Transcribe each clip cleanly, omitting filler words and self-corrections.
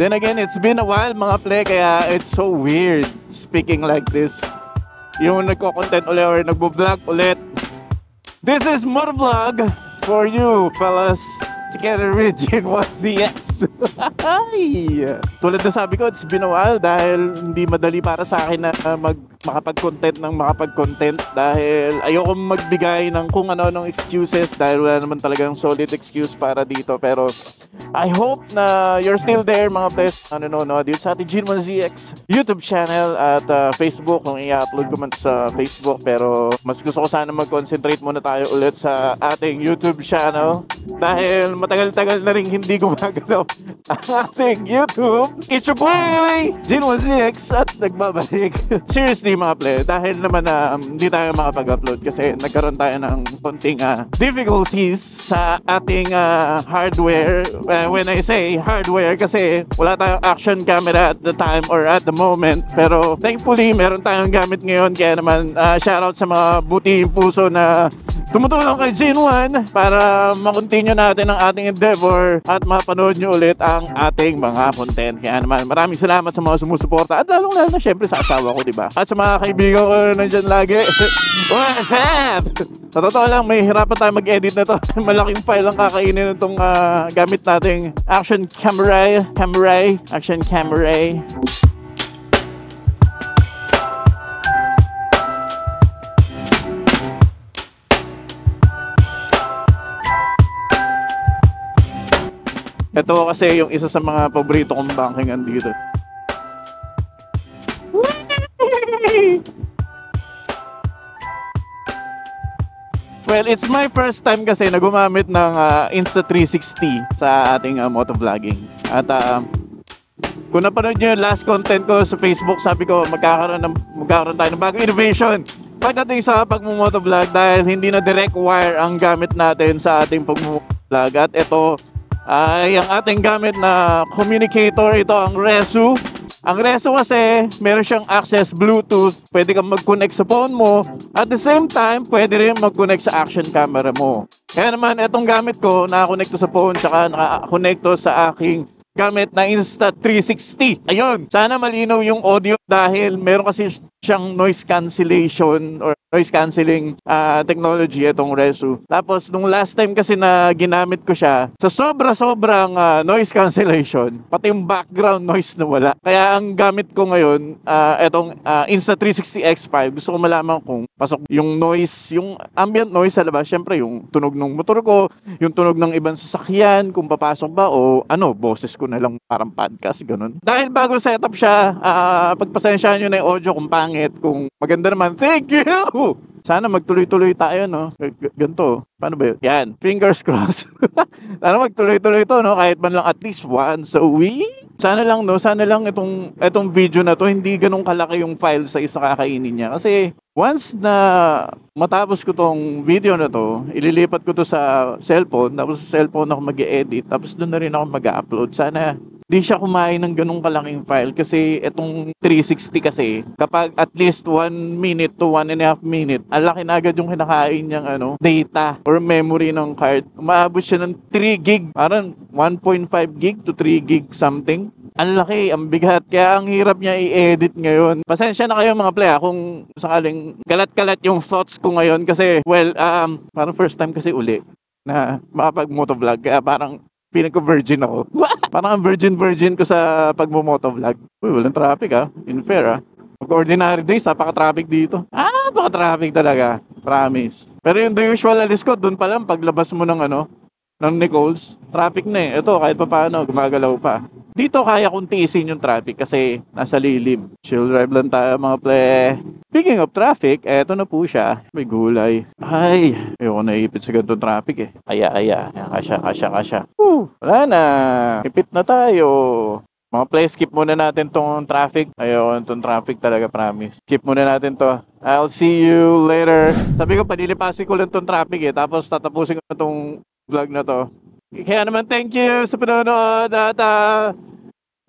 Then again, it's been a while mga ple, kaya it's so weird speaking like this. Yung nagko-content ulit or nagbo-vlog ulit. This is motovlog for you fellas, together with Jin1ZX. Tulad na sabi ko, it's been a while dahil hindi madali para sa akin na makapag-content dahil ayoko magbigay ng kung ano-anong excuses dahil wala naman talagang solid excuse para dito. Pero I hope na you're still there mga ples nanonood dito sa ating Jin1ZX YouTube channel at Facebook kung i-upload ko man sa Facebook. Pero mas gusto ko sana mag-concentrate muna tayo ulit sa ating YouTube channel dahil matagal-tagal na rin hindi gumagalaw ang ating YouTube. It's your boy Jin1ZX at nagbabalik. Seriously mga ple, dahil naman na hindi tayo makapag-upload kasi nagkaroon tayo ng konting difficulties sa ating hardware. When I say hardware kasi wala tayong action camera at the time or at the moment, pero thankfully meron tayong gamit ngayon. Kaya naman shoutout sa mga butihing puso na tumutulong kay Jin1 para makontinue natin ang ating endeavor at mapanood nyo ulit ang ating mga content. Kaya naman maraming salamat sa mga sumusuporta at lalong-lalo na syempre sa asawa ko, diba? At sa mga kaibigan ko nandyan lagi. What's up? Sa totoo lang, may hirapan tayo mag-edit na to. Malaking file ang kakainin itong gamit nating action camera. Action camera. Ito kasi yung isa sa mga paborito kong bankingan dito. Well, it's my first time kasi na gumamit ng Insta360 sa ating motovlogging. At kung napanood nyo yung last content ko sa Facebook, sabi ko magkakaroon tayo ng bagong innovation pagdating sa pagmumotovlog dahil hindi na direct wire ang gamit natin sa ating pagmumotovlog. At ito ay ang ating gamit na communicator, ito ang Resu. Ang Resu kasi meron siyang access Bluetooth, pwede kang mag-connect sa phone mo, at the same time pwede rin mag-connect sa action camera mo. Kaya naman itong gamit ko nakakonekto sa phone tsaka nakakonekto sa aking gamit na Insta360. Ayun, sana malinaw yung audio dahil meron kasi siyang noise cancellation or noise cancelling technology itong Resu. Tapos nung last time kasi na ginamit ko siya, sa sobrang noise cancellation, pati yung background noise na wala. Kaya ang gamit ko ngayon, itong Insta360 X5, gusto ko malaman kung pasok yung noise, yung ambient noise sa labas, syempre yung tunog ng motor ko, yung tunog ng ibang sasakyan, kung papasok ba o boses ko na lang parang podcast, ganun. Dahil bago setup siya, pagpasensyahan nyo na yung audio kung pangit, kung maganda naman, thank you! Sana magtuloy-tuloy tayo, no? Ganito. Paano ba yun? Yan. Fingers crossed. Sana magtuloy-tuloy to, no? Kahit man lang at least once a week. Sana lang, no? Sana lang itong video na to, hindi ganun kalaki yung file sa isa kakainin niya. Kasi once na matapos ko tong video na to, ililipat ko to sa cellphone. Tapos sa cellphone ako mag-e-edit. Tapos doon na rin ako mag-upload. Sana di siya kumain ng ganung kalaking file kasi itong 360 kasi kapag at least 1 minute to 1.5 minute, ang laki na agad yung kinakain niyang data or memory ng card. Umaabot siya ng 3 gig, parang 1.5 gig to 3 gig something. Ang laki, ang bigat, kaya ang hirap niya i-edit ngayon. Pasensya na kayo mga play kung sakaling kalat-kalat yung thoughts ko ngayon kasi parang first time kasi uli na makapag-motovlog kaya parang pinag-virgin ako. Parang ang virgin ko sa pagmo-motovlog. Uy, walang traffic unfair Pag-ordinary days, napaka-traffic dito. Napaka-traffic talaga. Promise. Pero yung the usual alis ko, dun pa lang, paglabas mo ng Nichols, traffic na Ito, kahit pa paano, gumagalaw pa. Dito kaya kong tiisin yung traffic kasi nasa lilim. Chill drive lang tayo mga ple. Speaking of traffic, eto na po siya. May gulay. Ay, ayoko naipit sa ganitong traffic Aya. Kasya. Wala na. Ipit na tayo. Mga ple, skip muna natin tong traffic. Ayoko tong traffic talaga, promise. Skip muna natin to. I'll see you later. Sabi ko, panilipasin ko lang tong traffic Tapos tatapusin ko na tong vlog na to. Kaya naman, thank you sa panonood at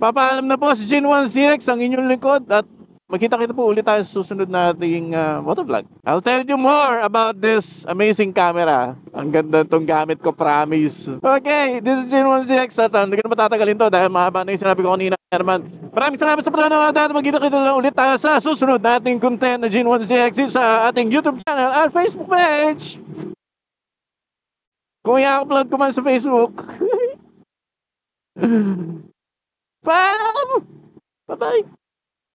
papaalam na po si Jin1ZX, ang inyong lingkod at magkita-kita po ulit tayo sa susunod nating motovlog. I'll tell you more about this amazing camera. Ang ganda itong gamit ko, promise. Okay, this is Jin1CX at hindi ko na matatagalin to dahil mahaba na yung sinabi ko kanina naman. Maraming salamat sa panonood at magkita-kita lang ulit tayo sa susunod nating content na Jin1CX sa ating YouTube channel at Facebook page. Kung i-upload ko man sa Facebook. Paalam! Bye-bye!